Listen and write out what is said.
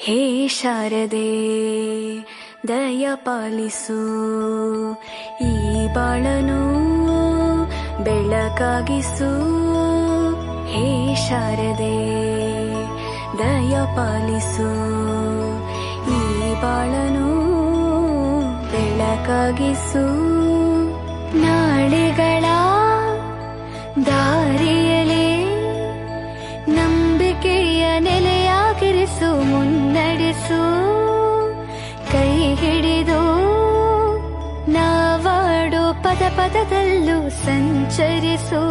ಹೇ ಶಾರದೆ ದಯ ಪಾಲಿಸು, ಈ ಬಾಳನು ಬೆಳಕಾಗಿಸು. ಹೇ ಶಾರದೆ ದಯ ಪಾಲಿಸು, ಈ ಬಾಳನು ಬೆಳಕಾಗಿಸು. ನಾಳೆಗಳ ದಾರಿಯಲೇ ನಂಬಿಕೆಯ ನೆಲೆಯಾಗಿರಿಸು, ಮುನ್ನಡೆಸು. ಕೈ ಹಿಡಿದು ನಾವಾಡೋ ಪದ ಪದದಲ್ಲೂ ಸಂಚರಿಸು.